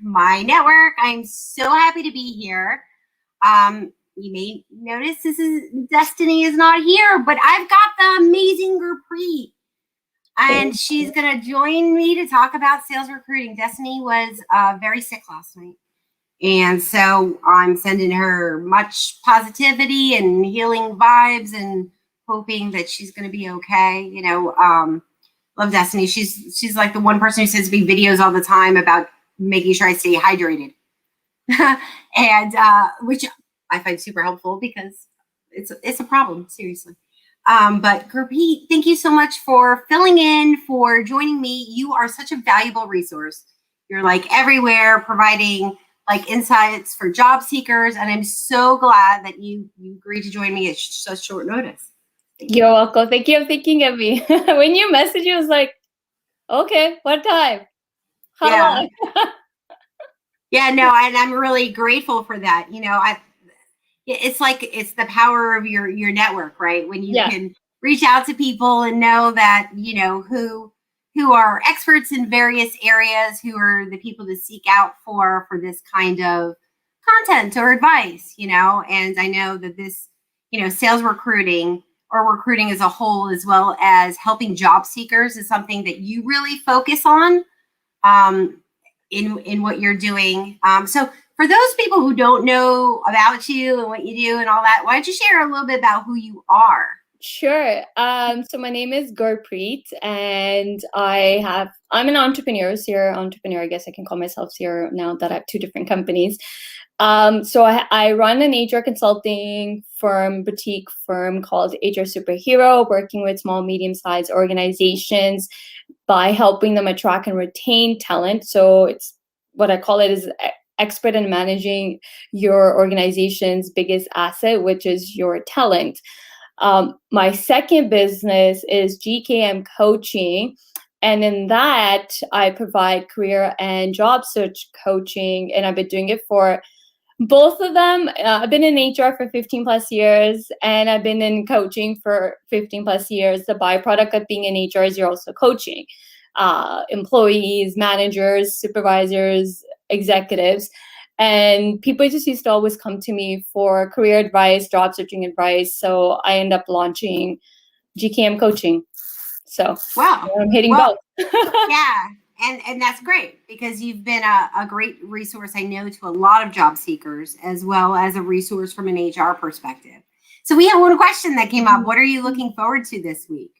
my network. I'm so happy to be here. You may notice Destiny is not here, but I've got the amazing Gurpreet, and she's going to join me to talk about sales recruiting. Destiny was very sick last night, and so I'm sending her much positivity and healing vibes and hoping that she's going to be okay. Love Destiny. She's like the one person who sends me videos all the time about making sure I stay hydrated, and which I find super helpful because it's a problem, seriously. But Gurpreet, thank you so much for filling in, for joining me. You are such a valuable resource. You're like everywhere, providing like insights for job seekers, and I'm so glad that you agreed to join me at such short notice. You're welcome. Thank you for thinking of me. When you messaged me, I was like, okay, what time? How long? Yeah, no, and I'm really grateful for that. It's like it's the power of your network, right? When you can reach out to people and know that who are experts in various areas, who are the people to seek out for this kind of content or advice. And I know that this sales recruiting or recruiting as a whole, as well as helping job seekers, is something that you really focus on in what you're doing. So for those people who don't know about you and what you do and all that, why don't you share a little bit about who you are? Sure. So my name is Gurpreet, and I'm an entrepreneur, serial entrepreneur. I guess I can call myself serial now that I have two different companies. So I run an HR consulting firm, boutique firm called HR Superhero, working with small, medium-sized organizations by helping them attract and retain talent. So it's what I call it is expert in managing your organization's biggest asset, which is your talent. My second business is GKM Coaching. And in that, I provide career and job search coaching. And I've been doing it for both of them. I've been in HR for 15 plus years, and I've been in coaching for 15 plus years. The byproduct of being in HR is you're also coaching employees, managers, supervisors, executives. And people just used to always come to me for career advice, job searching advice. So I end up launching GKM Coaching. So wow, I'm hitting both. Yeah, and that's great, because you've been a great resource, I know, to a lot of job seekers, as well as a resource from an HR perspective. So we have one question that came up. What are you looking forward to this week?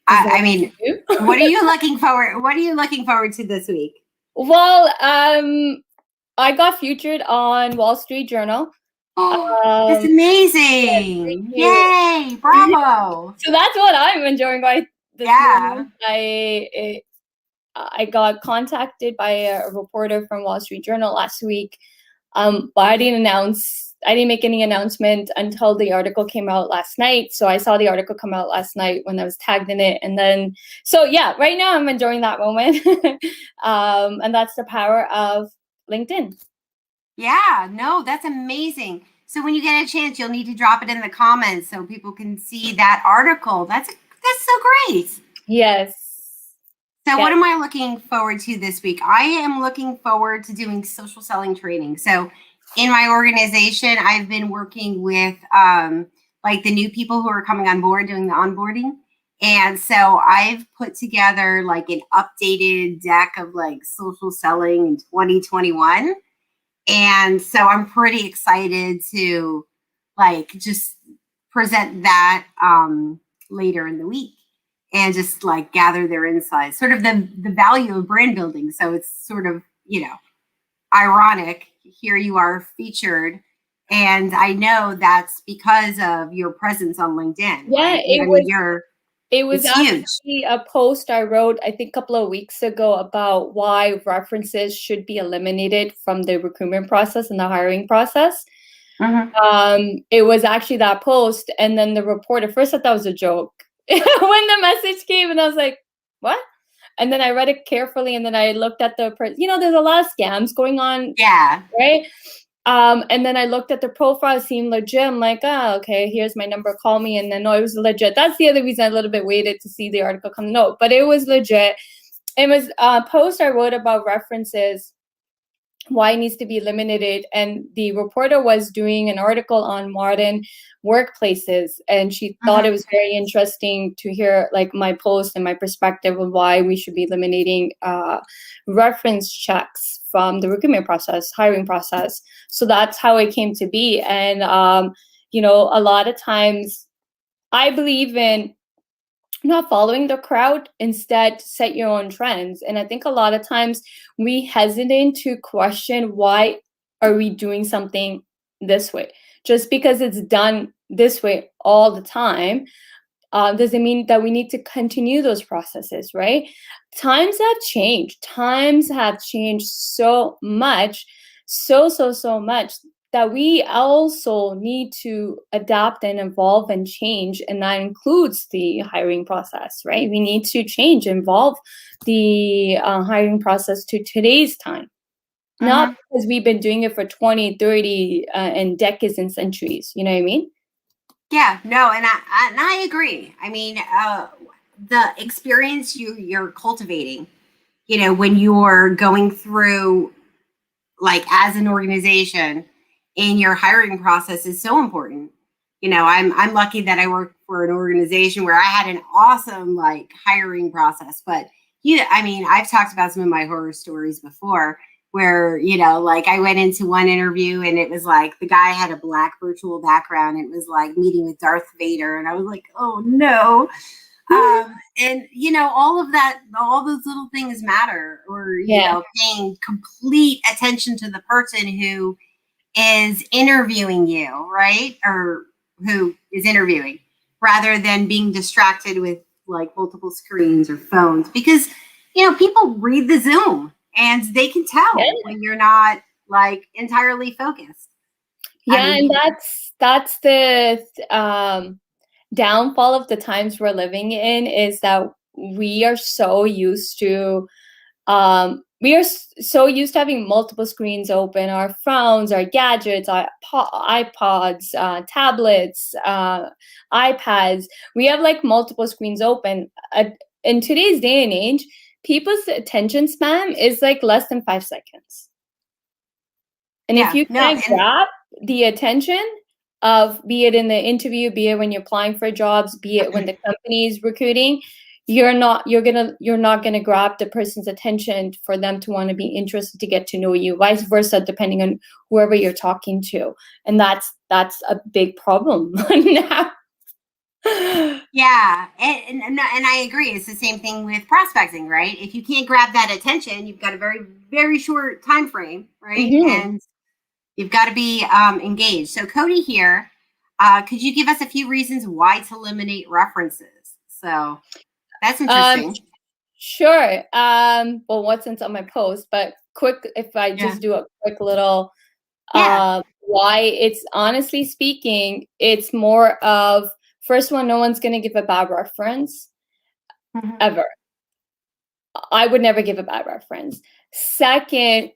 I mean, what are you looking forward to this week? Well, I got featured on Wall Street Journal. That's amazing. Yay, bravo. So that's what I'm enjoing right this moment. I got contacted by a reporter from Wall Street Journal last week, but I didn't make any announcement until the article came out last night. So I saw the article come out last night when I was tagged in it. And then, so yeah, right now I'm enjoying that moment. And that's the power of LinkedIn. Yeah, no, that's amazing. So when you get a chance, you'll need to drop it in the comments so people can see that article. That's so great. Yes. So what am I looking forward to this week? I am looking forward to doing social selling training. So in my organization, I've been working with like the new people who are coming on board, doing the onboarding. And so I've put together like an updated deck of like social selling in 2021. And so I'm pretty excited to like just present that later in the week and just like gather their insights, sort of the value of brand building. So it's sort of, ironic. Here you are featured. And I know that's because of your presence on LinkedIn. Yeah, right? It was actually a post I wrote, I think, a couple of weeks ago about why references should be eliminated from the recruitment process and the hiring process. Mm-hmm. It was actually that post. And then the reporter, first I thought it was a joke when the message came, and I was like, what? And then I read it carefully, and then I looked at there's a lot of scams going on. Yeah. Right? And then I looked at the profile, it seemed legit. I'm like, oh, okay, here's my number, call me. And then, no, it was legit. That's the other reason I a little bit waited to see the article come. No, but it was legit. It was a post I wrote about references. why it needs to be eliminated. And the reporter was doing an article on modern workplaces, and she thought it was very interesting to hear like my post and my perspective of why we should be eliminating reference checks from the recruitment process, hiring process. So that's how it came to be. And you know, a lot of times I believe in not following the crowd, instead set your own trends. And I think a lot of times we hesitate to question, why are we doing something this way? Just because it's done this way all the time doesn't mean that we need to continue those processes, right? Times have changed. Times have changed so much, so much, that we also need to adapt and evolve and change. And that includes the hiring process, right? We need to change, involve the hiring process to today's time. Not because we've been doing it for 20, 30 and decades and centuries. You know what I mean? Yeah, no, and I agree. I mean, the experience you're cultivating, you know, when you're going through, like, as an organization in your hiring process is so important. You know, I'm lucky that I work for an organization where I had an awesome like hiring process. But I mean, I've talked about some of my horror stories before where, you know, like I went into one interview and it was like the guy had a black virtual background. It was like meeting with Darth Vader. And I was like, oh no. And you know, all of that, all those little things matter, or, you know, paying complete attention to the person who is interviewing you, right? Or who is interviewing, rather than being distracted with like multiple screens or phones, because, you know, people read the Zoom and they can tell when you're not like entirely focused. Yeah. I mean, and that's the downfall of the times we're living in, is that we are so used to having multiple screens open, our phones, our gadgets, our iPods, tablets, iPads. We have like multiple screens open. In today's day and age, people's attention span is like less than 5 seconds. And if you can't grab the attention of, be it in the interview, be it when you're applying for jobs, be it when the company is recruiting, you're not gonna grab the person's attention for them to want to be interested to get to know you. Vice versa, depending on whoever you're talking to, and that's a big problem now. Yeah, and I agree. It's the same thing with prospecting, right? If you can't grab that attention, you've got a very, very short time frame, right? And you've got to be engaged. So Cody here, could you give us a few reasons why to eliminate references? So that's interesting. Sure. Well, wasn't on my post, but quick, if I just do a quick little why, it's honestly speaking, it's more of, first one, no one's going to give a bad reference ever. I would never give a bad reference. Second,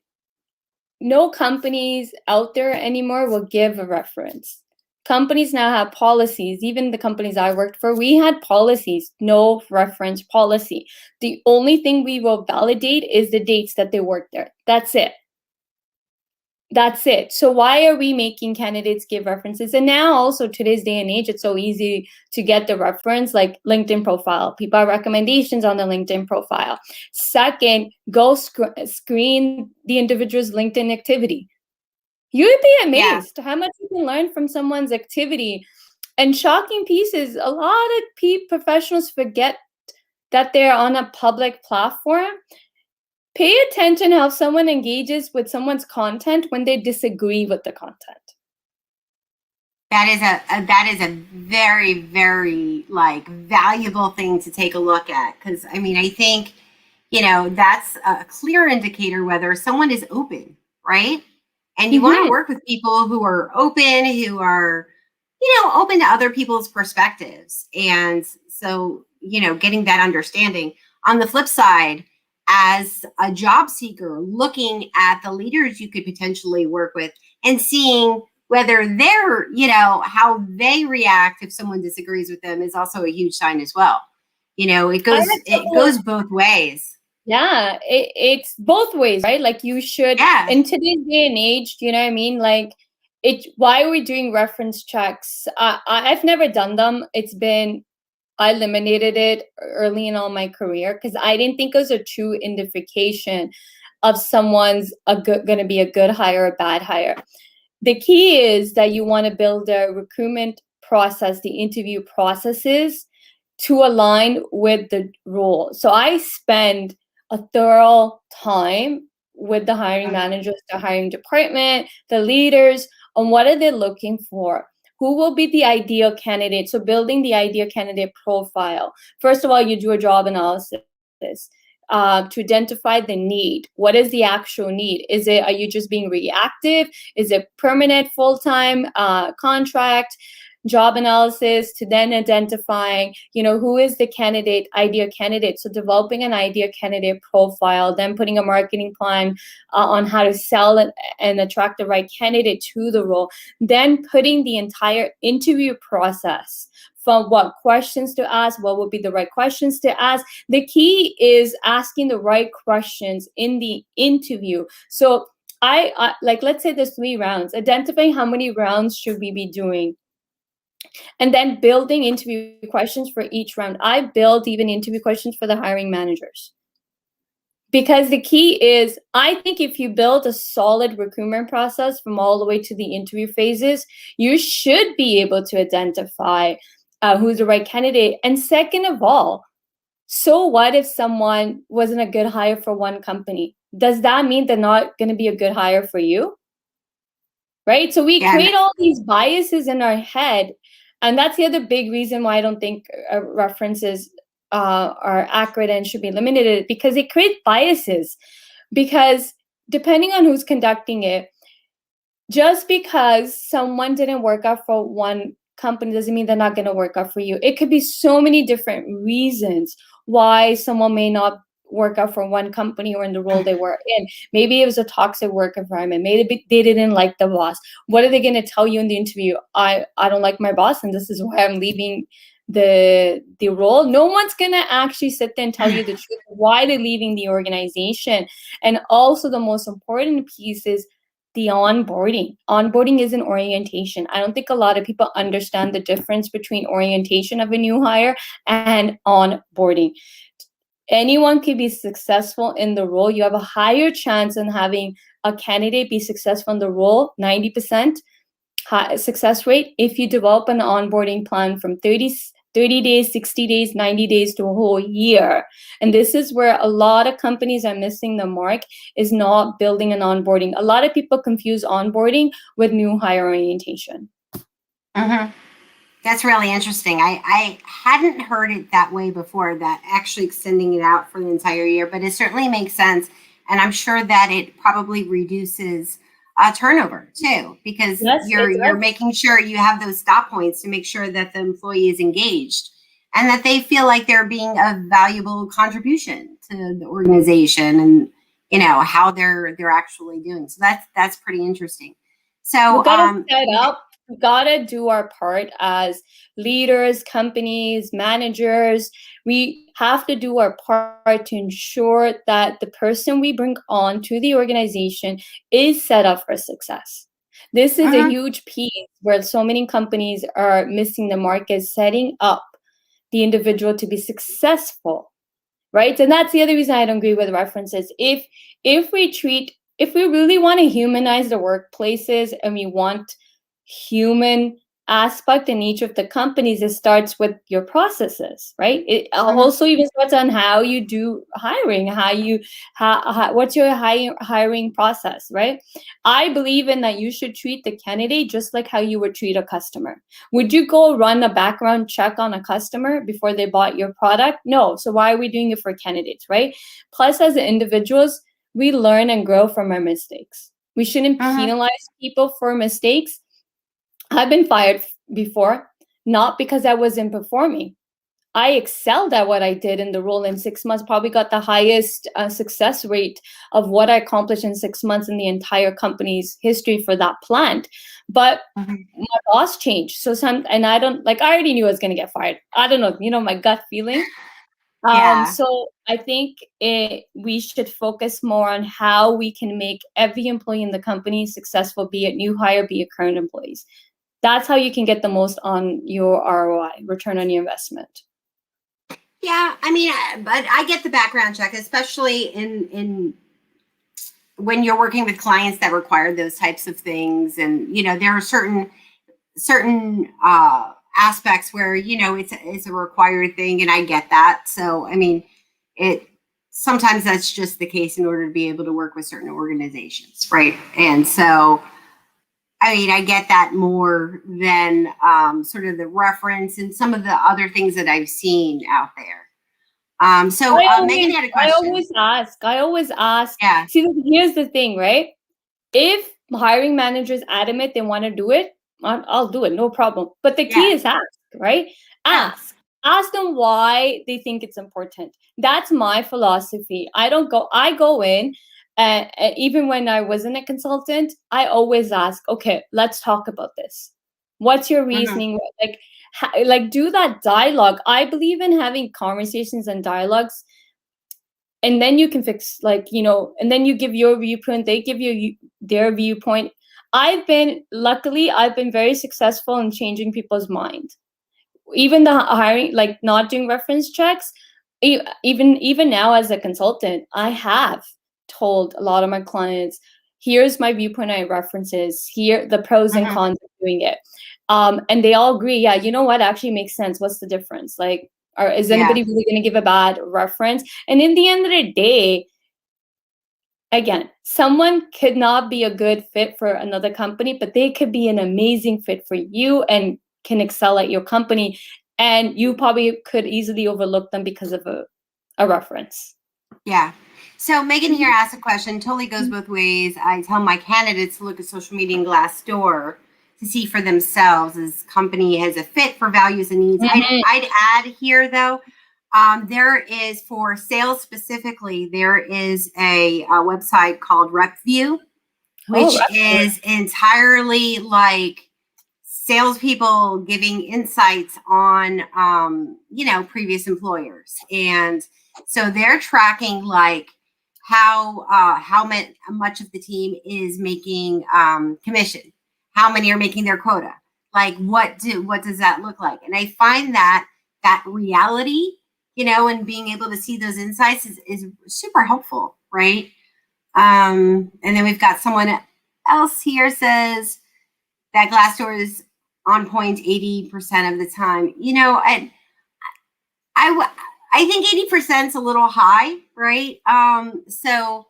no companies out there anymore will give a reference. Companies now have policies. Even the companies I worked for, we had policies, no reference policy. The only thing we will validate is the dates that they worked there. That's it. That's it. So why are we making candidates give references? And now also today's day and age, it's so easy to get the reference, like LinkedIn profile. People have recommendations on the LinkedIn profile. Second, go screen the individual's LinkedIn activity. You'd be amazed how much you can learn from someone's activity. And shocking piece is, a lot of professionals forget that they're on a public platform. Pay attention how someone engages with someone's content when they disagree with the content. That is a very, very like valuable thing to take a look at, because I mean, I think, you know, that's a clear indicator whether someone is open, right? And you want to work with people who are open, who are, you know, open to other people's perspectives. And so, you know, getting that understanding. On the flip side, as a job seeker, looking at the leaders you could potentially work with and seeing whether they're, you know, how they react if someone disagrees with them is also a huge sign as well. You know, it goes both ways. Yeah, it's both ways, right? Like you should, Yeah. in today's day and age, you know what I mean? Like why are we doing reference checks? I've never done them. I eliminated it early in all my career because I didn't think it was a true indication of someone's going to be a good hire or a bad hire. The key is that you want to build a recruitment process, the interview processes to align with the role. So I spend a thorough time with the hiring managers, the hiring department, the leaders on what are they looking for. Who will be the ideal candidate? So building the ideal candidate profile. First of all, you do a job analysis to identify the need. What is the actual need? Are you just being reactive? Is it permanent, full-time, contract? Job analysis to then identifying, who is the ideal candidate. So developing an ideal candidate profile, then putting a marketing plan on how to sell it and attract the right candidate to the role, then putting the entire interview process from what questions to ask, what would be the right questions to ask. The key is asking the right questions in the interview. So I like, let's say there's 3 rounds, identifying how many rounds should we be doing, and then building interview questions for each round. I build even interview questions for the hiring managers. Because the key is, I think if you build a solid recruitment process from all the way to the interview phases, you should be able to identify who's the right candidate. And second of all, so what if someone wasn't a good hire for one company? Does that mean they're not going to be a good hire for you? Right? So we create all these biases in our head. And that's the other big reason why I don't think references are accurate and should be eliminated, because it creates biases. Because depending on who's conducting it, just because someone didn't work out for one company doesn't mean they're not going to work out for you. It could be so many different reasons why someone may not work out for one company or in the role they were in. Maybe it was a toxic work environment. Maybe they didn't like the boss. What are they going to tell you in the interview? I don't like my boss, and this is why I'm leaving the role. No one's going to actually sit there and tell you the truth why they're leaving the organization. And also the most important piece is the onboarding. Onboarding is an orientation. I don't think a lot of people understand the difference between orientation of a new hire and onboarding. Anyone can be successful in the role. You have a higher chance in having a candidate be successful in the role, 90% success rate, if you develop an onboarding plan from 30 days, 60 days, 90 days to a whole year. And this is where a lot of companies are missing the mark, is not building an onboarding. A lot of people confuse onboarding with new hire orientation. Mm-hmm. That's really interesting. I hadn't heard it that way before, that actually extending it out for the entire year, but it certainly makes sense. And I'm sure that it probably reduces turnover too, because you're making sure you have those stop points to make sure that the employee is engaged and that they feel like they're being a valuable contribution to the organization, and how they're actually doing. So that's pretty interesting. So we gotta set up. We gotta do our part as leaders, companies, managers. We have to do our part to ensure that the person we bring on to the organization is set up for success. This is a huge piece where so many companies are missing the mark, is setting up the individual to be successful, right? And that's the other reason I don't agree with references. If we really want to humanize the workplaces and we want human aspect in each of the companies, it starts with your processes, right? It also even starts on how you do hiring, what's your hiring process, right? I believe in that you should treat the candidate just like how you would treat a customer. Would you go run a background check on a customer before they bought your product? No. So why are we doing it for candidates, right? Plus, as individuals, we learn and grow from our mistakes. We shouldn't penalize people for mistakes. I've been fired before, not because I wasn't performing. I excelled at what I did in the role in 6 months, probably got the highest success rate of what I accomplished in 6 months in the entire company's history for that plant. But my boss changed. I already knew I was going to get fired. I don't know, my gut feeling. Yeah. So I think we should focus more on how we can make every employee in the company successful, be it new hire, be it current employees. That's how you can get the most on your ROI, return on your investment. Yeah, I mean, but I get the background check, especially in when you're working with clients that require those types of things, and there are certain aspects where it's a required thing, and I get that. So I mean, it sometimes that's just the case in order to be able to work with certain organizations, right? And so I mean, I get that more than sort of the reference and some of the other things that I've seen out there. So Megan had a question. I always ask. Yeah. See, here's the thing, right? If hiring managers adamant they want to do it, I'll do it, no problem. But the key is ask, right? Ask. Ask them why they think it's important. That's my philosophy. I go in, even when I wasn't a consultant, I always ask, okay, let's talk about this. What's your reasoning? Like do that dialogue. I believe in having conversations and dialogues, and then you can fix, and then you give your viewpoint, they give you their viewpoint. Luckily I've been very successful in changing people's mind. Even the hiring, like not doing reference checks, even now as a consultant, I have told a lot of my clients, here's my viewpoint on references, here the pros and cons of doing it. And they all agree, yeah, you know what, actually makes sense. What's the difference? Like, or is anybody really going to give a bad reference? And in the end of the day, again, someone could not be a good fit for another company, but they could be an amazing fit for you and can excel at your company. And you probably could easily overlook them because of a reference. Yeah. So Megan here asked a question, totally goes both ways. I tell my candidates to look at social media and Glassdoor to see for themselves as company has a fit for values and needs. I'd add here though, there is, for sales specifically, there is a website called RepView, which is entirely like salespeople giving insights on previous employers. And so they're tracking like how much of the team is making commission, how many are making their quota, like what does that look like? And I find that reality, and being able to see those insights is super helpful, right? And then we've got someone else here says that Glassdoor is on point 80% of the time. I think 80% is a little high, right? So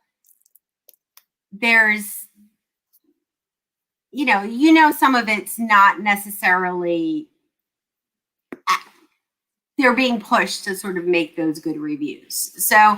there's, some of it's not necessarily, they're being pushed to sort of make those good reviews. So,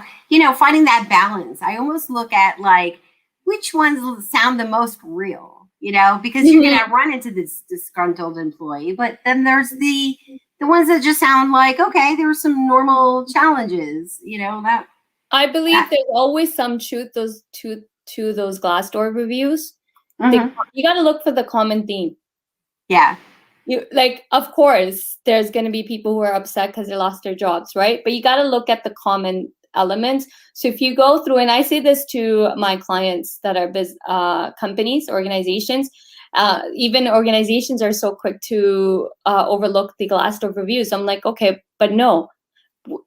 finding that balance, I almost look at like, which ones sound the most real, because you're going to run into this disgruntled employee, but then there's the ones that just sound like, okay, there were some normal challenges, that. I believe there's always some truth to those Glassdoor reviews. You got to look for the common theme. Yeah. Of course, there's going to be people who are upset because they lost their jobs, right? But you got to look at the common elements. So if you go through, and I say this to my clients that are companies, organizations, even organizations are so quick to overlook the Glassdoor reviews. I'm like, okay, but no.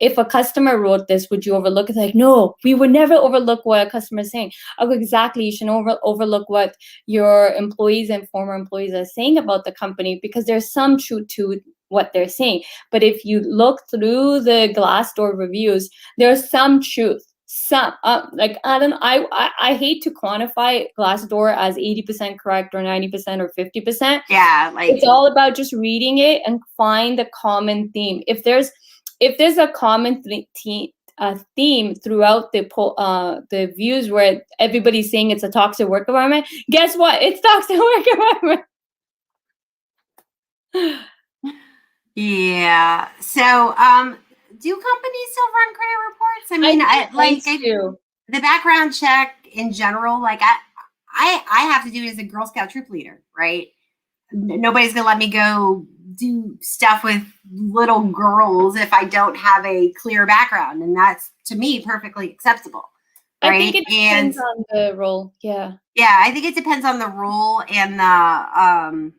If a customer wrote this, would you overlook it? Like, no, we would never overlook what a customer is saying. Oh, exactly. You should overlook what your employees and former employees are saying about the company, because there's some truth to what they're saying. But if you look through the Glassdoor reviews, there's some truth. Some I hate to quantify Glassdoor as 80% correct or 90% or 50%. Yeah, it's all about just reading it and find the common theme. If there's a common theme throughout the views where everybody's saying it's a toxic work environment, guess what? It's toxic work environment. Yeah. So, do companies still run credit reports? I mean, the background check in general, like I have to do it as a Girl Scout troop leader, right? Nobody's gonna let me go do stuff with little girls if I don't have a clear background, and that's to me perfectly acceptable. Right? I think it depends on the role. Yeah. Yeah, I think it depends on the role and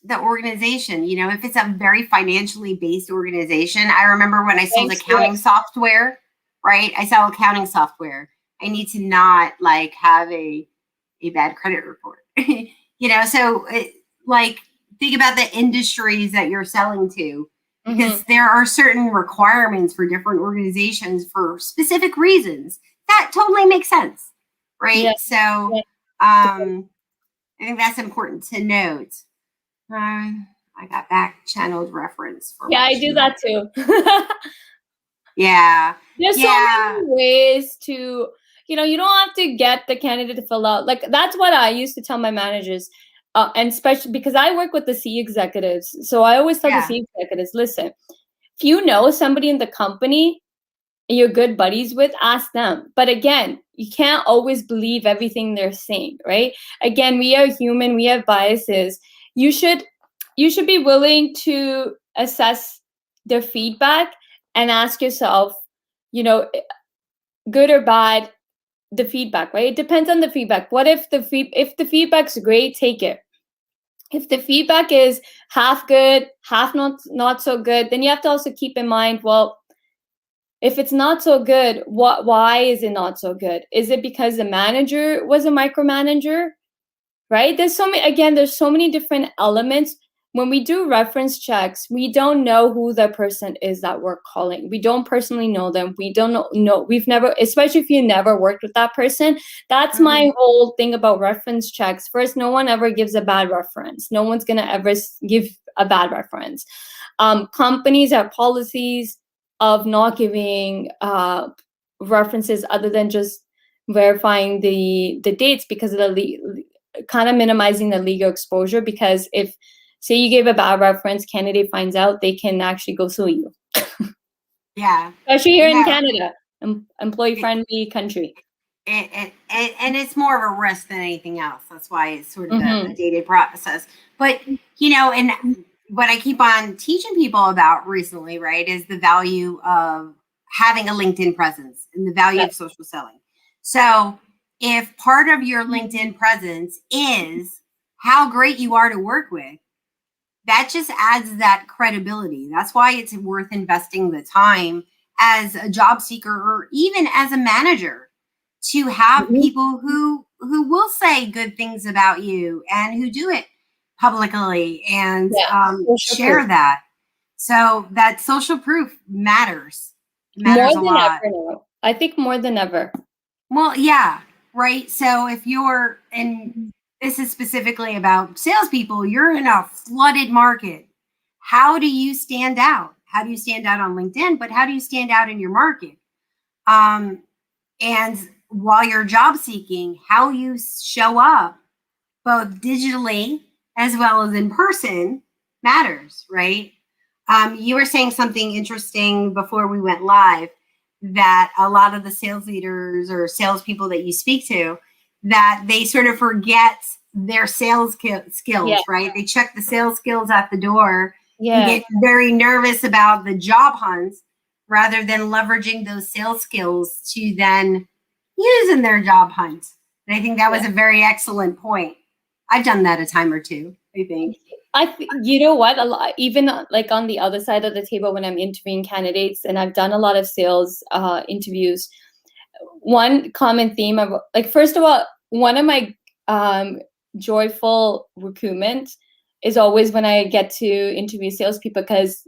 the organization. You know, if it's a very financially based organization, I remember when I sold accounting software, right? I sell accounting software. I need to not like have a bad credit report. You know, so like think about the industries that you're selling to, because there are certain requirements for different organizations for specific reasons. That totally makes sense, right? Yeah. So I think that's important to note. I got back channeled reference for I do that too. Yeah. There's so many ways to, you know, you don't have to get the candidate to fill out. Like, that's what I used to tell my managers. And especially because I work with the C executives. So I always tell the C executives, listen, if you know somebody in the company you're good buddies with, ask them. But again, you can't always believe everything they're saying, right? Again, we are human, we have biases. You should be willing to assess their feedback and ask yourself, you know, good or bad, the feedback, right? It depends on the feedback. What if the feedback's great, take it. If the feedback is half good, half not so good, then you have to also keep in mind, well, if it's not so good, why is it not so good? Is it because the manager was a micromanager? Right? There's so many different elements. When we do reference checks, we don't know who the person is that we're calling. We don't personally know them. We don't know we've never, especially if you never worked with that person. That's my whole thing about reference checks. First, no one ever gives a bad reference. No one's gonna ever give a bad reference. Companies have policies of not giving references other than just verifying the dates because of the kind of minimizing the legal exposure. Because if, say, you gave a bad reference, candidate finds out, they can actually go sue you. Yeah. Especially here in Canada, employee-friendly country. And it's more of a risk than anything else. That's why it's sort of a dated process. But, you know, and what I keep on teaching people about recently, right, is the value of having a LinkedIn presence and the value of social selling. So if part of your LinkedIn presence is how great you are to work with, that just adds that credibility. That's why it's worth investing the time as a job seeker or even as a manager to have people who will say good things about you and who do it publicly and share that. So that social proof matters. It matters a lot. Ever, I think more than ever. Well, yeah, right. So if you're, and this is specifically about salespeople, you're in a flooded market. How do you stand out? How do you stand out on LinkedIn? But how do you stand out in your market? And while you're job seeking, how you show up both digitally as well as in person matters, right? You were saying something interesting before we went live, that a lot of the sales leaders or salespeople that you speak to, that they sort of forget their sales skills, right? They check the sales skills at the door and get very nervous about the job hunts rather than leveraging those sales skills to then use in their job hunt. And I think that was a very excellent point. I've done that a time or two, I think. You know what? A lot, even like on the other side of the table when I'm interviewing candidates, and I've done a lot of sales interviews. One common theme of, like, first of all, one of my joyful recruitment is always when I get to interview salespeople, because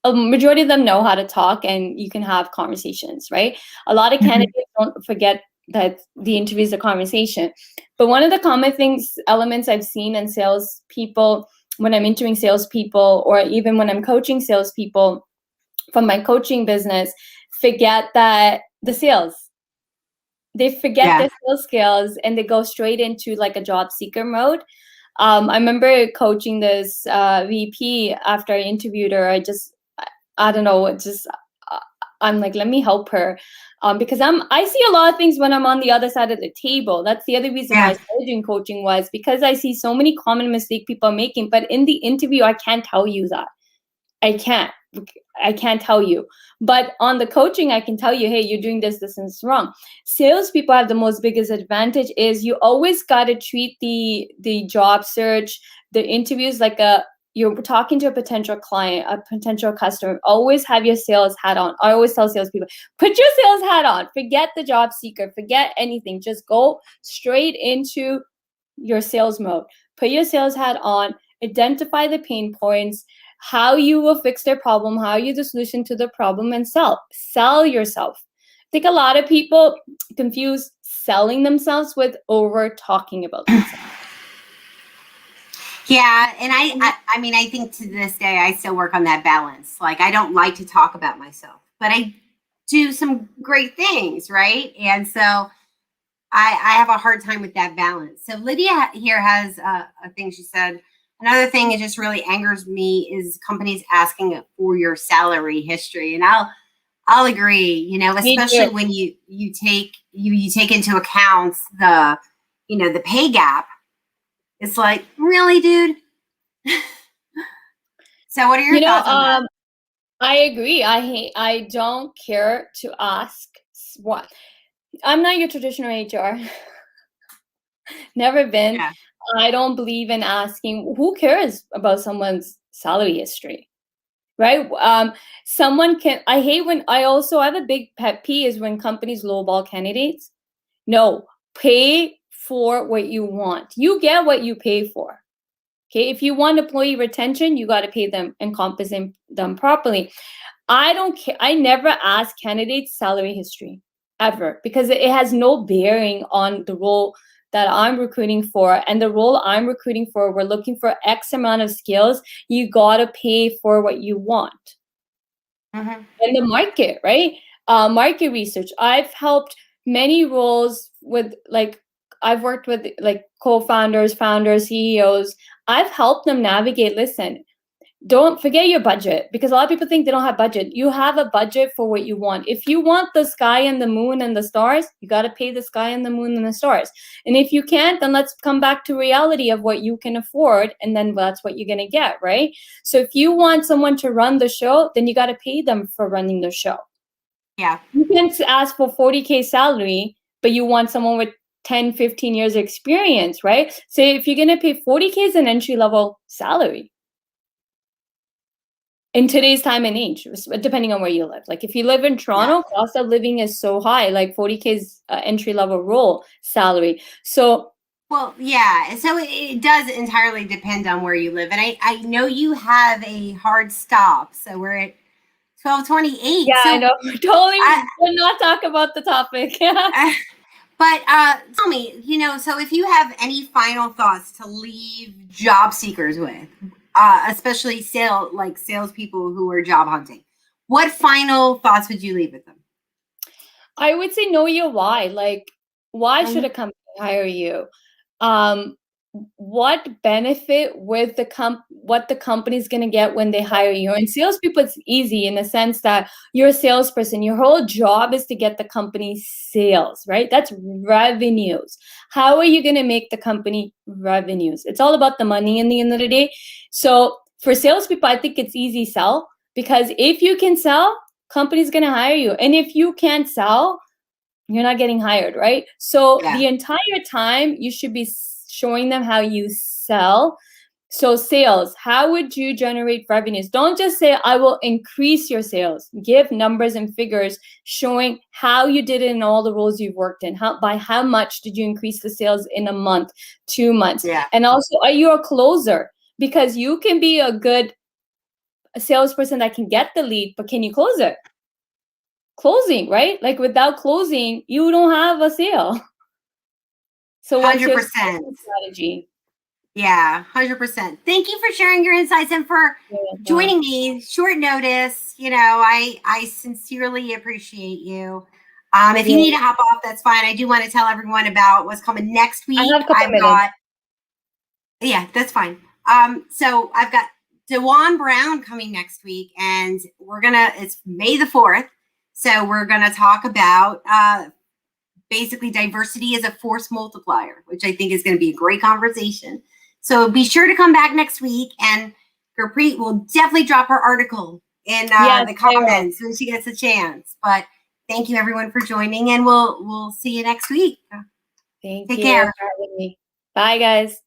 a majority of them know how to talk and you can have conversations, right? A lot of candidates don't forget that the interview is a conversation. But one of the common elements I've seen in salespeople, when I'm interviewing salespeople, or even when I'm coaching salespeople from my coaching business, forget that the sales. They forget their sales skills and they go straight into like a job seeker mode. I remember coaching this VP after I interviewed her. I don't know, I'm like, let me help her. Because I see a lot of things when I'm on the other side of the table. That's the other reason why I started doing coaching, was because I see so many common mistakes people are making. But in the interview, I can't tell you that. I can't tell you. But on the coaching, I can tell you, hey, you're doing this, this, and this wrong. Salespeople have the most biggest advantage is you always got to treat the job search, the interviews like you're talking to a potential client, a potential customer. Always have your sales hat on. I always tell salespeople, put your sales hat on. Forget the job seeker. Forget anything. Just go straight into your sales mode. Put your sales hat on. Identify the pain points, how you will fix their problem, how you the solution to the problem, and sell yourself. I think a lot of people confuse selling themselves with over talking about themselves. Yeah, and I mean, I think to this day, I still work on that balance. Like, I don't like to talk about myself, but I do some great things, right? And so I have a hard time with that balance. So Lydia here has a thing she said. Another thing that just really angers me is companies asking for your salary history, and I'll agree. You know, especially when you take into account the the pay gap. It's like, really, dude? So what are your thoughts on that? I agree. I don't care to ask what. I'm not your traditional HR. Never been. Yeah. I don't believe in asking. Who cares about someone's salary history? Right? Someone can. I hate when I also have a big pet peeve is when companies lowball candidates. No, pay for what you want. You get what you pay for. Okay, if you want employee retention, you got to pay them and compensate them properly. I don't care. I never ask candidates salary history ever because it has no bearing on the role that I'm recruiting for. And the role I'm recruiting for, we're looking for X amount of skills. You got to pay for what you want. Mm-hmm. And the market, right? Market research. I've helped many roles with I've worked with like co-founders, founders, CEOs. I've helped them navigate. Listen, don't forget your budget because a lot of people think they don't have budget. You have a budget for what you want. If you want the sky and the moon and the stars, you got to pay the sky and the moon and the stars. And if you can't, then let's come back to reality of what you can afford. And then that's what you're going to get, right? So if you want someone to run the show, then you got to pay them for running the show. Yeah. You can't ask for 40K salary, but you want someone with 10, 15 years experience, right? So if you're going to pay 40K as an entry level salary, in today's time and age, depending on where you live. Like if you live in Toronto, cost of living is so high, like 40K is entry level role salary. So, well, yeah. So it does entirely depend on where you live. And I know you have a hard stop. So we're at 12:28. Yeah, so I know. Totally would not talk about the topic. But tell me, so if you have any final thoughts to leave job seekers with, especially salespeople who are job hunting, what final thoughts would you leave with them? I would say know your why. Like, why should a company hire you? What benefit with what the company's gonna get when they hire you? And salespeople, it's easy in the sense that you're a salesperson. Your whole job is to get the company sales, right? That's revenues. How are you gonna make the company revenues? It's all about the money in the end of the day. So for salespeople, I think it's easy sell because if you can sell, company's gonna hire you. And if you can't sell, you're not getting hired, right? So the entire time you should be showing them how you sell. So sales, how would you generate revenues? Don't just say, I will increase your sales. Give numbers and figures showing how you did it in all the roles you've worked in. By how much did you increase the sales in a month, 2 months? Yeah. And also, are you a closer? Because you can be a salesperson that can get the lead, but can you close it? Closing, right? Like without closing, you don't have a sale. So what's your strategy? Yeah, 100%. Thank you for sharing your insights and for joining me short notice. I sincerely appreciate you. If you need to hop off, that's fine. I do want to tell everyone about what's coming next week. Yeah, that's fine. So I've got DeJuan Brown coming next week, and it's May the 4th. So we're going to talk about basically diversity as a force multiplier, which I think is going to be a great conversation. So be sure to come back next week, and Gurpreet will definitely drop her article in the comments when she gets a chance. But thank you everyone for joining, and we'll see you next week. Thank Take you care. for having me. Bye, guys.